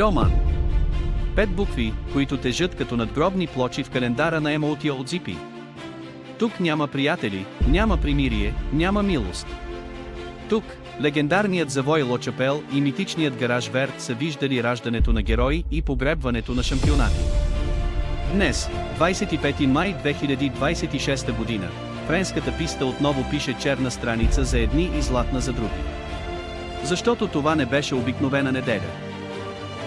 Льоман. 5 букви, които тежат като надгробни плочи в календара на Емоутия от Зипи. Тук няма приятели, няма примирие, няма милост. Тук, легендарният завой Лочапел и митичният гараж Верт са виждали раждането на герои и погребването на шампионати. Днес, 25 май 2026 година, френската писта отново пише черна страница за едни и златна за други. Защото това не беше обикновена неделя.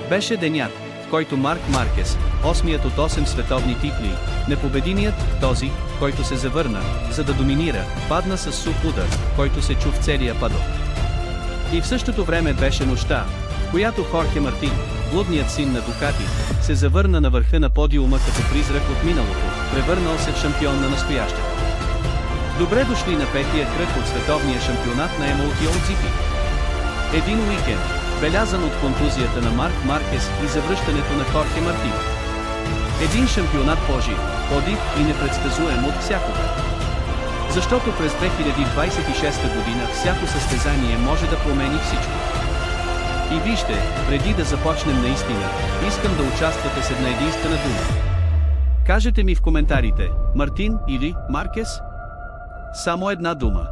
Беше денят, в който Марк Маркес, 8-ият от 8 световни титли, непобедимият, този, който се завърна, за да доминира, падна с сух удар, който се чу в целия падок. И в същото време беше нощта, в която Хорхе Мартин, блудният син на Дукати, се завърна на върха на подиума като призрак от миналото, превърнал се в шампион на настоящето. Добре дошли на петия кръг от световния шампионат на Емоутия от Зипи. Един уикенд, белязан от контузията на Марк Маркес и завръщането на Хорхе Мартин. Един шампионат по-жив, по-див и непредсказуем от всякога. Защото през 2026 година всяко състезание може да промени всичко. И вижте, преди да започнем наистина, искам да участвате с една единствена дума. Кажете ми в коментарите, Мартин или Маркес? Само една дума.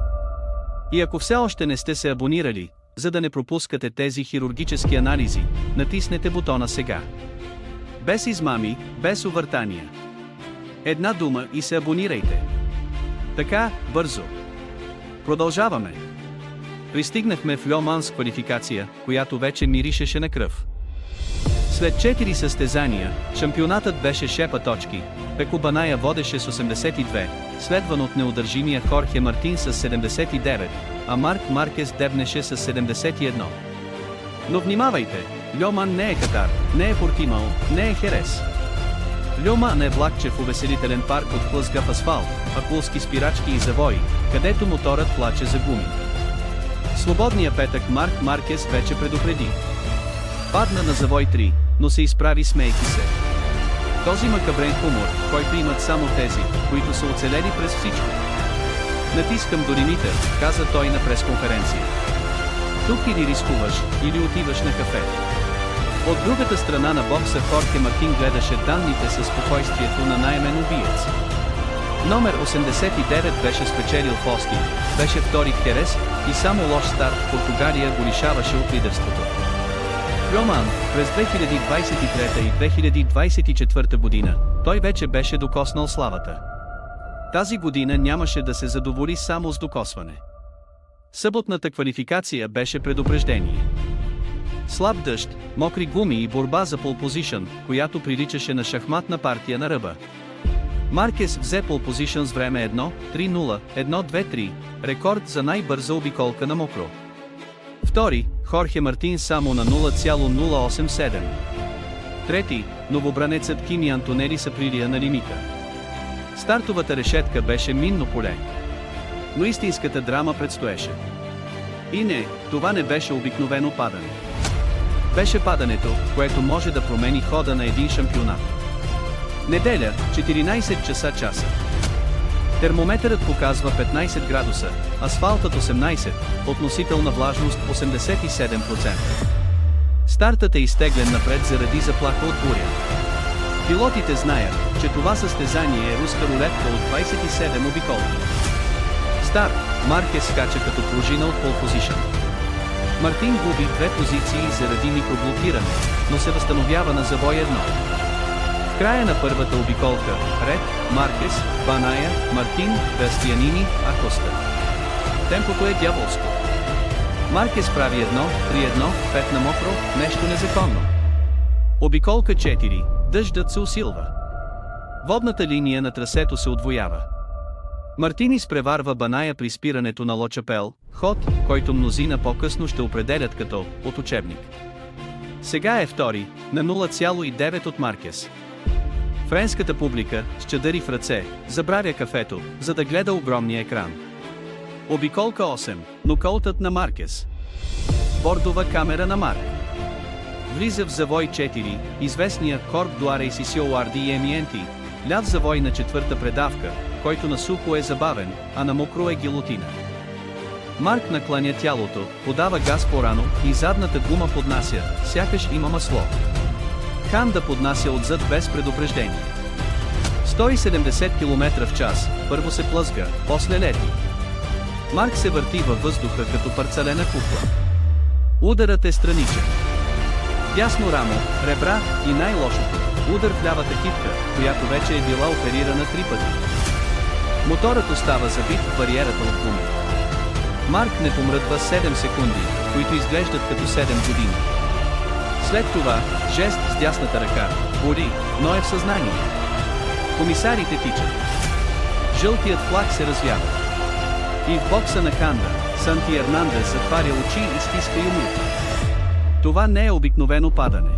И ако все още не сте се абонирали, за да не пропускате тези хирургически анализи, натиснете бутона сега. Без измами, без увъртания. Една дума и се абонирайте. Така, бързо. Продължаваме. Пристигнахме в Льоман с квалификация, която вече миришеше на кръв. След 4 състезания, шампионатът беше шепа точки. Пеко Баная водеше с 82, следван от неудържимия Хорхе Мартин с 79, а Марк Маркес дебнеше с 71. Но внимавайте, Льоман не е Катар, не е Портимао, не е Херес. Льоман е влакче в увеселителен парк от хлъзгав асфалт, акулски спирачки и завои, където моторът плаче за гуми. Свободния петък Марк Маркес вече предупреди. Падна на завой 3, но се изправи смейки се. Този макабрен хумор, който имат само тези, които са оцелели през всичко. Натискам до лимита, каза той на пресконференция. Тук или рискуваш, или отиваш на кафе. От другата страна на бокса Хорхе Мартин гледаше данните със спокойствието на наемен убиец. Номер 89 беше спечелил в Остин, беше втори в Херес и само лош старт в Португалия го лишаваше от лидерството. Льоман, през 2023 и 2024 година, той вече беше докоснал славата. Тази година нямаше да се задоволи само с докосване. Съботната квалификация беше предупреждение. Слаб дъжд, мокри гуми и борба за пол позишън, която приличаше на шахматна партия на ръба. Маркес взе пол позишън с време 1:3:0, 1:2:3, рекорд за най-бърза обиколка на мокро. Втори, Хорхе Мартин само на 0,087. Трети, новобранецът Кими Антонели са прилия на лимита. Стартовата решетка беше минно поле. Но истинската драма предстоеше. И не, това не беше обикновено падане. Беше падането, което може да промени хода на един шампионат. Неделя, 14 часа. Термометърът показва 15 градуса, асфалтът 18, относителна влажност 87%. Стартът е изтеглен напред заради заплаха от буря. Пилотите знаят, че това състезание е руска рулетка от 27 обиколки. Старт, Маркес скача като пружина от пол позишън. Мартин губи 2 позиции заради микроблокиране, но се възстановява на завой 1. В края на първата обиколка, Ред, Маркес, Баная, Мартин, Бастианини, Акоста. Темпото е дяволско. Маркес прави 1:3:1, 5 на мокро, нещо незаконно. Обиколка 4, дъждът се усилва. Водната линия на трасето се удвоява. Мартин изпреварва Баная при спирането на Лочапел, ход, който мнозина по-късно ще определят като от учебник. Сега е втори, на 0,9 от Маркес. Френската публика, с чадъри в ръце, забравя кафето, за да гледа огромния екран. Обиколка 8, нокаутът на Маркес. Бордова камера на Марк. Влиза в завой 4, известния Корп Дуаре и Сисиоарди и Емиенти, ляв завой на четвърта предавка, който на сухо е забавен, а на мокро е гилотина. Марк накланя тялото, подава газ по-рано и задната гума поднася, сякаш има масло. Ханда поднася отзад без предупреждение. 170 км в час, първо се плъзга, после лети. Марк се върти във въздуха като парцалена кукла. Ударът е страничен. Дясно рамо, ребра и най-лошото – удар в лявата китка, която вече е била оперирана 3 пъти. Моторът остава забит в бариерата от гуми. Марк не помръдва 7 секунди, които изглеждат като 7 години. След това, жест с дясната ръка, боли, но е в съзнание. Комисарите тичат. Жълтият флаг се развява. И в бокса на Ханда, Санти Ернандес затваря очи и стиска юмрука. Това не е обикновено падане.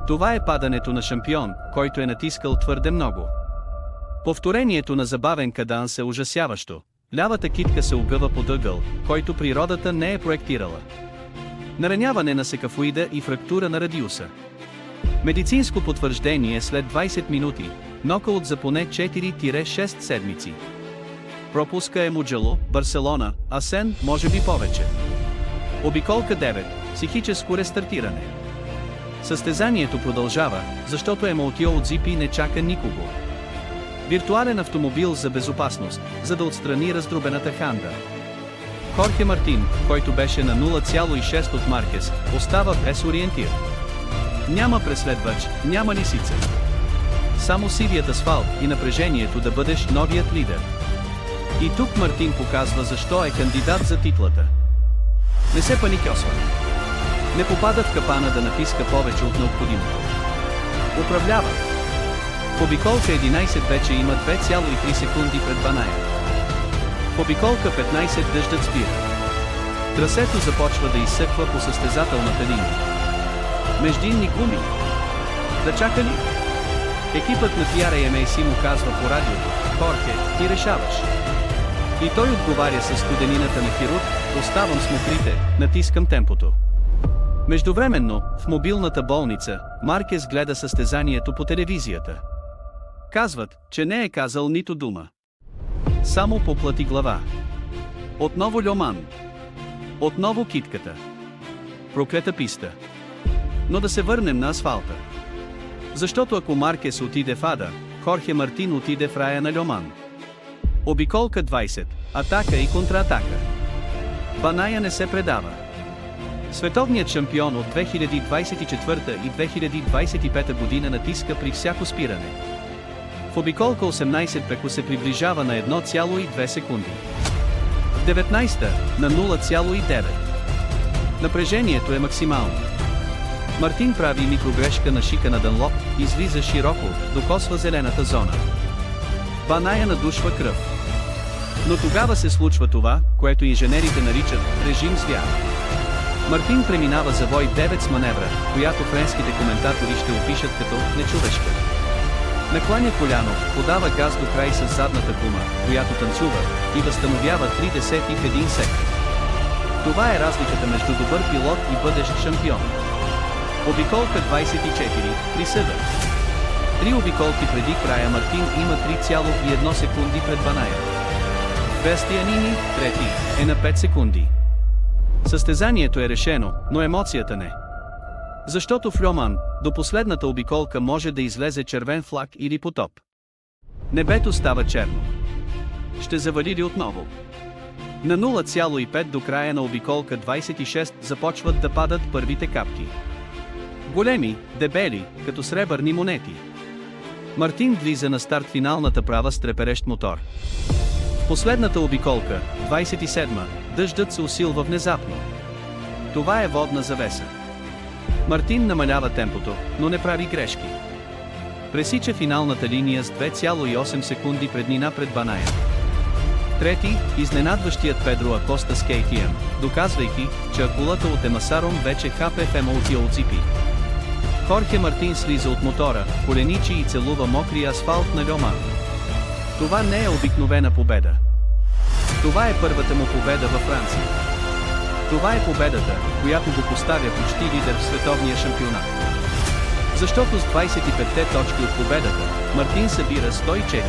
Това е падането на шампион, който е натискал твърде много. Повторението на забавен каданс е ужасяващо. Лявата китка се огъва под ъгъл, който природата не е проектирала. Нараняване на секафоида и фрактура на радиуса. Медицинско потвърждение след 20 минути, нокаут за поне 4-6 седмици. Пропуска е Муджело, Барселона, Асен, може би повече. Обиколка 9, психическо рестартиране. Състезанието продължава, защото MotoGP не чака никого. Виртуален автомобил за безопасност, за да отстрани раздробената Ханда. Хорхе Мартин, който беше на 0,6 от Маркес, остава без ориентир. Няма преследвач, няма лисица. Само сивият асфалт и напрежението да бъдеш новият лидер. И тук Мартин показва защо е кандидат за титлата. Не се паникьосва. Не попада в капана да натиска повече от необходимото. Управлява. В обиколка 11 вече има 2,3 секунди пред Баная. В обиколка 15 дъждът спира. Трасето започва да изсъква по състезателната линия. Междинни гуми. Да чака ли? Екипът на TRAMAC му казва по радиото: Хорхе, ти решаваш. И той отговаря със студенината на хирург: оставам с мокрите, натискам темпото. Междувременно, в мобилната болница, Маркес гледа състезанието по телевизията. Казват, че не е казал нито дума. Само поплати глава. Отново Льоман. Отново китката. Проклета писта. Но да се върнем на асфалта. Защото ако Маркес отиде в ада, Хорхе Мартин отиде в рая на Льоман. Обиколка 20, атака и контратака. Баная не се предава. Световният шампион от 2024 и 2025 година натиска при всяко спиране. В обиколка 18 пеко се приближава на 1,2 секунди. В 19-та на 0,9. Напрежението е максимално. Мартин прави микрогрешка на шика на Дънлоп, излиза широко, докосва зелената зона. Баная надушва кръв. Но тогава се случва това, което инженерите наричат режим звяр. Мартин преминава завой 9 с маневра, която френските коментатори ще опишат като нечовешка. Накланя коляно, подава газ до край с задната гума, която танцува, и възстановява 3/10 в 1 сектор. Това е разликата между добър пилот и бъдещ шампион. Обиколка 24, присъда. 3 обиколки преди края Мартин има 3,1 секунди пред Баная. Вестианини, трети, е на 5 секунди. Състезанието е решено, но емоцията не. Защото в Льоман, до последната обиколка може да излезе червен флаг или потоп. Небето става черно. Ще завали ли отново? На 0,5 до края на обиколка 26 започват да падат първите капки. Големи, дебели, като сребърни монети. Мартин влиза на старт финалната права с треперещ мотор. В последната обиколка, 27-ма, дъждът се усилва внезапно. Това е водна завеса. Мартин намалява темпото, но не прави грешки. Пресича финалната линия с 2,8 секунди преднина пред Баная. Трети, изненадващият Педро Акоста с KTM, доказвайки, че акулата от Емасарон вече хапе в MotoGP. Хорхе Мартин слиза от мотора, коленичи и целува мокрия асфалт на Льоман. Това не е обикновена победа. Това е първата му победа във Франция. Това е победата, която го поставя почти лидер в световния шампионат. Защото с 25-те точки от победата, Мартин събира 104.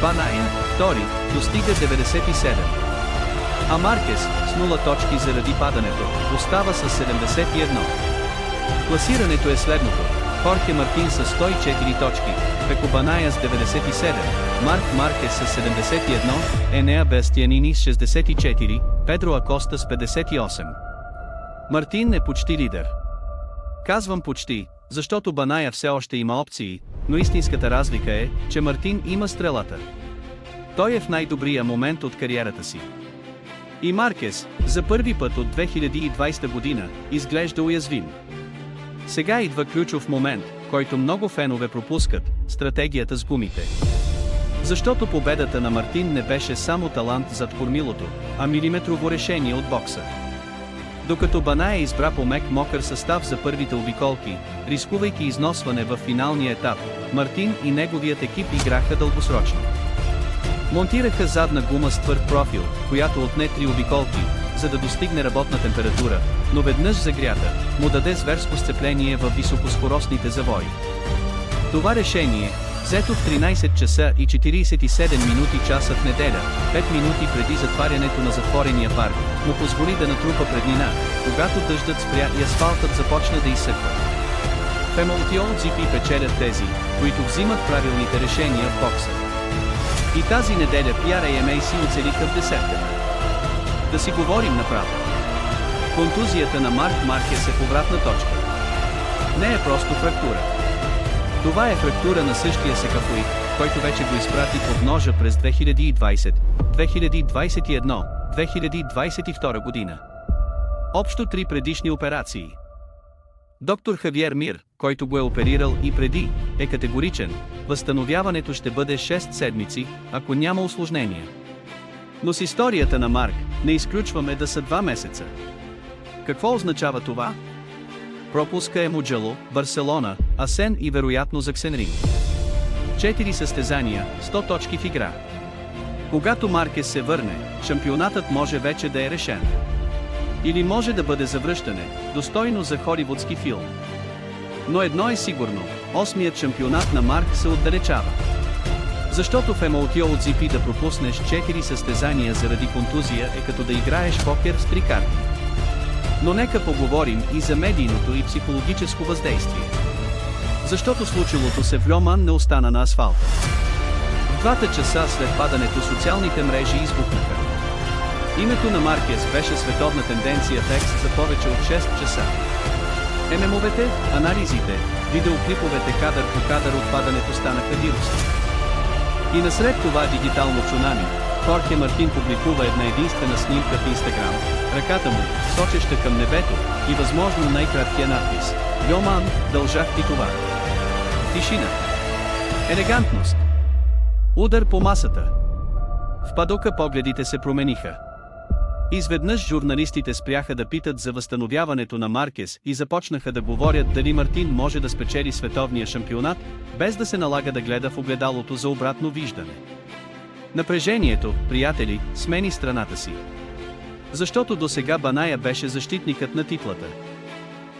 Баная, втори, достига 97. А Маркес, с 0 точки заради падането, остава с 71. Класирането е следното: Хорхе Мартин с 104 точки, Пеко Баная с 97, Марк Маркес с 71, Енеа Бастианини с 64, Педро Акоста с 58. Мартин е почти лидер. Казвам почти, защото Баная все още има опции, но истинската разлика е, че Мартин има стрелата. Той е в най-добрия момент от кариерата си. И Маркес, за първи път от 2020 година, изглежда уязвим. Сега идва ключов момент, който много фенове пропускат – стратегията с гумите. Защото победата на Мартин не беше само талант зад кормилото, а милиметрово решение от бокса. Докато Баная избра по-мек мокър състав за първите обиколки, рискувайки износване в финалния етап, Мартин и неговият екип играха дългосрочно. Монтираха задна гума с твърд профил, която отне 3 обиколки, за да достигне работна температура, но веднъж загрята, му даде зверско сцепление в високоскоростните завои. Това решение, взето в 13 часа и 47 минути часа в неделя, 5 минути преди затварянето на затворения парк, му позволи да натрупа преднина, когато дъждът спря и асфалтът започна да изсъхва. В MotoGP печелят тези, които взимат правилните решения в бокса. И тази неделя PRAMA си оцелиха в десетката. Да си говорим направо. Контузията на Марк Маркес е повратна точка. Не е просто фрактура. Това е фрактура на същия секафоид, който вече го изпрати под ножа през 2020, 2021, 2022 година. Общо 3 предишни операции. Доктор Хавиер Мир, който го е оперирал и преди, е категоричен: възстановяването ще бъде 6 седмици, ако няма усложнения. Но с историята на Марк, не изключваме да са 2 месеца. Какво означава това? Пропуска е Муджело, Барселона, Асен и вероятно Заксенринг. 4 състезания, 100 точки в игра. Когато Маркес се върне, шампионатът може вече да е решен. Или може да бъде завръщане, достойно за холивудски филм. Но едно е сигурно, 8-ият шампионат на Марк се отдалечава. Защото в MotoGP да пропуснеш 4 състезания заради контузия е като да играеш покер с 3 карти. Но нека поговорим и за медийното и психологическо въздействие. Защото случилото се в Льо Ман не остана на асфалта. В 2 часа след падането социалните мрежи избухнаха. Името на Маркес беше световна тенденция в X за повече от 6 часа. ММО-вете, анализите, видеоклиповете кадър по кадър от падането станаха вируси. И насред това дигитално цунами, Хорхе Мартин публикува една единствена снимка в Инстаграм, ръката му, сочеща към небето, и възможно най-краткия надпис: Льо Ман, дължах ти това. Тишина. Елегантност. Удар по масата. В падока погледите се промениха. Изведнъж журналистите спряха да питат за възстановяването на Маркес и започнаха да говорят дали Мартин може да спечели световния шампионат, без да се налага да гледа в огледалото за обратно виждане. Напрежението, приятели, смени страната си. Защото досега Баная беше защитникът на титлата.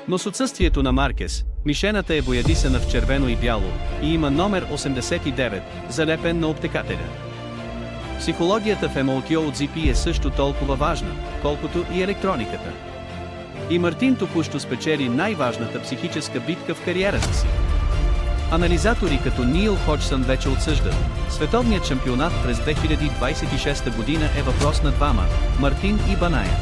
Но с отсъствието на Маркес, мишената е боядисана в червено и бяло, и има номер 89, залепен на обтекателя. Психологията в MotoGP е също толкова важна, колкото и електрониката. И Мартин току-що спечели най-важната психическа битка в кариерата си. Анализатори като Нил Ходжсън вече отсъждат: световният шампионат през 2026 година е въпрос на двама – Мартин и Баная.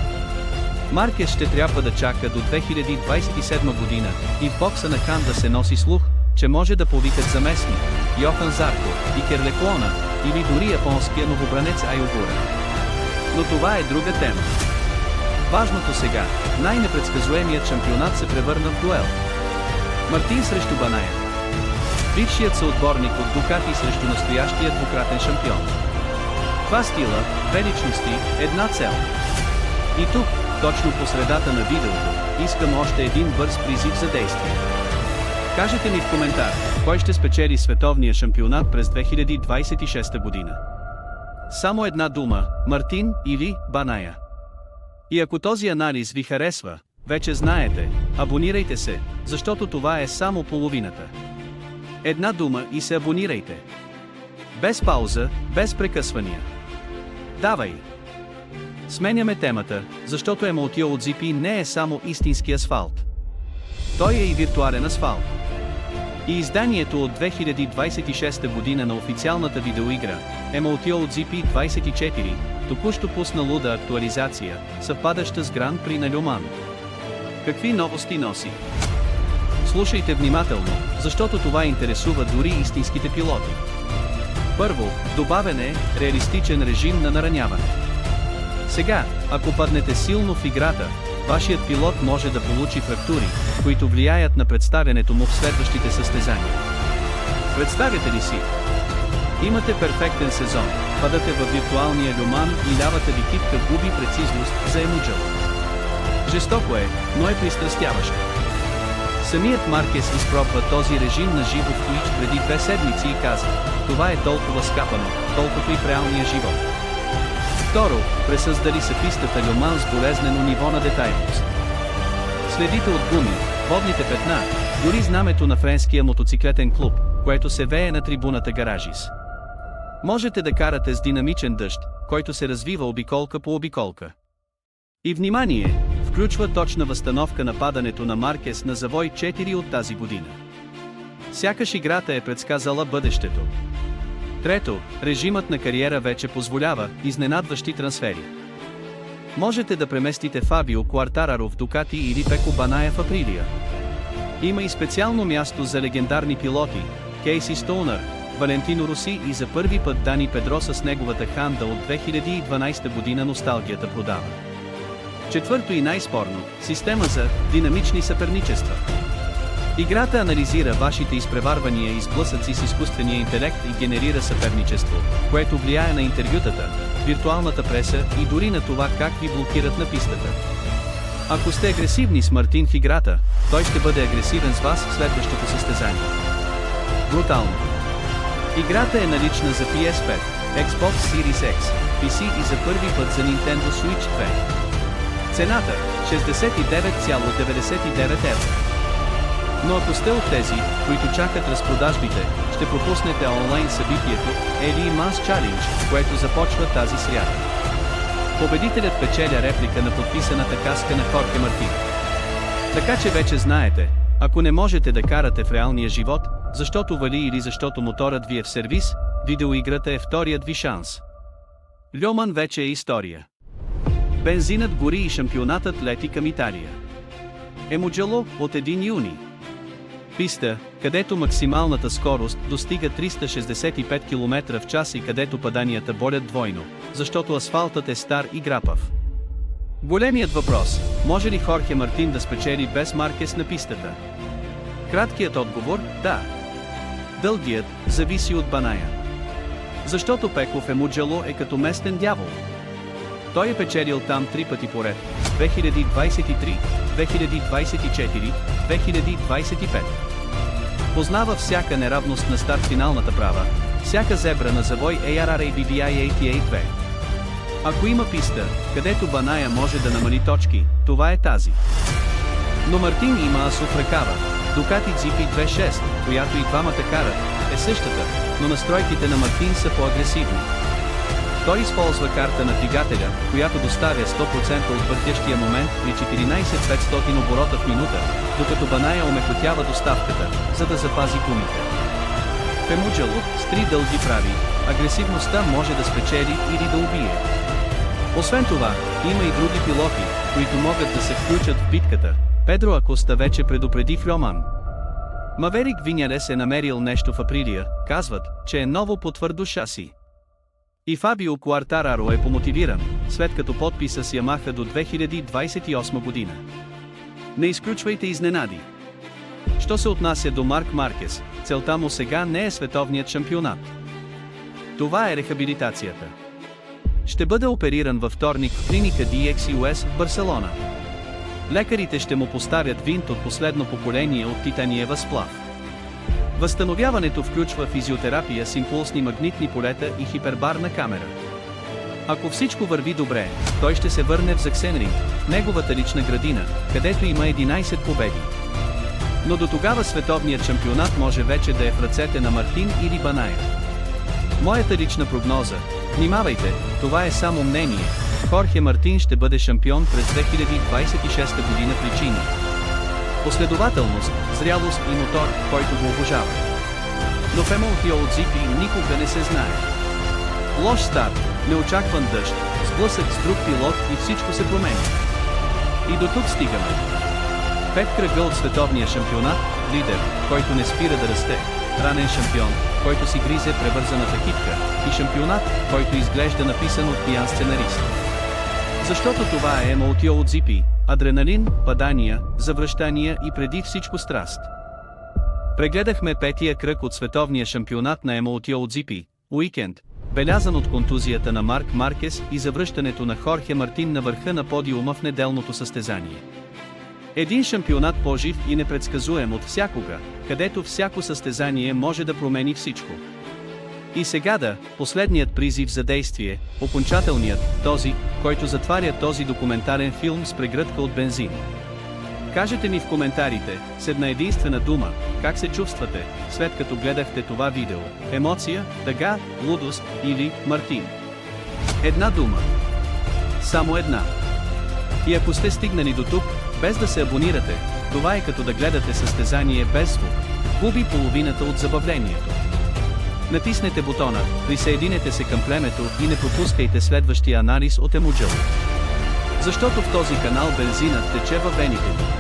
Маркес ще трябва да чака до 2027 година и в бокса на Хан да се носи слух, че може да повикат заместник Йохан Зарко и Керлеклона, или дори японския новобранец Айогура. Но това е друга тема. Важното сега, най-непредсказуемият шампионат се превърна в дуел. Мартин срещу Баная. Бившият съотборник от Дукати срещу настоящия двукратен шампион. Два стила, две личности, една цел. И тук, точно по средата на видеото, искам още един бърз призив за действие. Кажете ми в коментар, кой ще спечели световния шампионат през 2026 година. Само една дума – Мартин или Баная. И ако този анализ ви харесва, вече знаете, абонирайте се, защото това е само половината. Една дума и се абонирайте. Без пауза, без прекъсвания. Давай! Сменяме темата, защото MotoGP не е само истински асфалт. Той е и виртуален асфалт. И изданието от 2026 година на официалната видеоигра, MotoGP 24, току-що пусна луда актуализация, съвпадаща с Гран При на Люман. Какви новости носи? Слушайте внимателно, защото това интересува дори истинските пилоти. Първо, добавен е реалистичен режим на нараняване. Сега, ако паднете силно в играта, вашият пилот може да получи фрактури, които влияят на представянето му в следващите състезания. Представяте ли си? Имате перфектен сезон, падате във виртуалния люман и лявата ви китка губи прецизност за емуджало. Жестоко е, но е пристрастяващо. Самият Маркес изпробва този режим на живо в Twitch преди 2 седмици и каза: това е толкова скапано, колкото и в реалния живот. Второ, пресъздали са пистата Люман с болезнено ниво на детайлност. Следите от гуми, водните петна, дори знамето на френския мотоциклетен клуб, което се вее на трибуната Гаражис. Можете да карате с динамичен дъжд, който се развива обиколка по обиколка. И внимание! Включва точна възстановка на падането на Маркес на завой 4 от тази година. Сякаш играта е предсказала бъдещето. Трето, режимът на кариера вече позволява изненадващи трансфери. Можете да преместите Фабио Куартараро в Дукати или Пеко Баная в Априлия. Има и специално място за легендарни пилоти, Кейси Стоунър, Валентино Роси и за първи път Дани Педроса с неговата Ханда от 2012 година носталгията продава. Четвърто и най-спорно, система за динамични съперничества. Играта анализира вашите изпреварвания и сблъсъци с изкуствения интелект и генерира съперничество, което влияе на интервютата, виртуалната преса и дори на това как ви блокират на пистата. Ако сте агресивни с Мартин в играта, той ще бъде агресивен с вас в следващото състезание. Брутално. Играта е налична за PS5, Xbox Series X, PC и за първи път за Nintendo Switch 2. Цената – 69,99 евро. Но ако сте от тези, които чакат разпродажбите, ще пропуснете онлайн събитието Le Mans Challenge, което започва тази сряда. Победителят печеля реплика на подписаната каска на Хорхе Мартин. Така че вече знаете, ако не можете да карате в реалния живот, защото вали или защото моторът ви е в сервис, видеоиграта е вторият ви шанс. Люман вече е история. Бензинът гори и шампионатът лети към Италия. Емуджело от 1 юни. Писта, където максималната скорост достига 365 км в час и където паданията болят двойно, защото асфалтът е стар и грапав. Големият въпрос: може ли Хорхе Мартин да спечели без Маркес на пистата? Краткият отговор – да. Дългият – зависи от Баная. Защото Пеко в Емуджело е като местен дявол. Той е печелил там 3 пъти поред – 2023, 2024, 2025. Познава всяка неравност на старт-финалната права, всяка зебра на завой ARRA BBI 88-2. Ако има писта, където Баная може да намали точки, това е тази. Но Мартин има асо в ръкава. Дукати GP26, която и двамата карат, е същата, но настройките на Мартин са по-агресивни. Той използва карта на двигателя, която доставя 100% от въртящия момент при 14500 оборота в минута, докато Баная омекотява доставката, за да запази гумите. В Емуджело, с 3 дълги прави, агресивността може да спечели или да убие. Освен това, има и други пилоти, които могат да се включат в битката. Педро Акоста вече предупреди в Люман. Маверик Винялес е намерил нещо в Априлия, казват, че е ново по твърдо шаси. И Фабио Куартараро е помотивиран, след като подписа с Ямаха до 2028 година. Не изключвайте изненади. Що се отнася до Марк Маркес, целта му сега не е световният шампионат. Това е рехабилитацията. Ще бъде опериран във вторник в клиника DXUS в Барселона. Лекарите ще му поставят винт от последно поколение от титаниева сплав. Възстановяването включва физиотерапия с импулсни магнитни полета и хипербарна камера. Ако всичко върви добре, той ще се върне в Заксенринг, неговата лична градина, където има 11 победи. Но до тогава световният шампионат може вече да е в ръцете на Мартин или Баная. Моята лична прогноза: внимавайте, това е само мнение, Хорхе Мартин ще бъде шампион през 2026 година. Причини: последователност, зрялост и мотор, който го обожава. Но в MotoGP никога не се знае. Лош старт, неочакван дъжд, сблъсък с друг пилот и всичко се променя. И до тук стигаме. 5 кръга от световния шампионат, лидер, който не спира да расте, ранен шампион, който си гризе превързаната китка, и шампионат, който изглежда написан от пиян сценарист. Защото това е MotoGP, адреналин, падания, завръщания и преди всичко страст. Прегледахме петия кръг от световния шампионат на MotoGP, уикенд, белязан от контузията на Марк Маркес и завръщането на Хорхе Мартин на върха на подиума в неделното състезание. Един шампионат по-жив и непредсказуем от всякога, където всяко състезание може да промени всичко. И сега последният призив за действие, окончателният, този, който затваря този документален филм с прегръдка от бензин. Кажете ми в коментарите, с една единствена дума, как се чувствате, след като гледахте това видео: емоция, тъга, лудост или Мартин. Една дума. Само една. И ако сте стигнали до тук, без да се абонирате, това е като да гледате състезание без звук. Губи половината от забавлението. Натиснете бутона, присъединете се към племето и не пропускайте следващия анализ от Емуджъл. Защото в този канал бензинът тече във вените ви.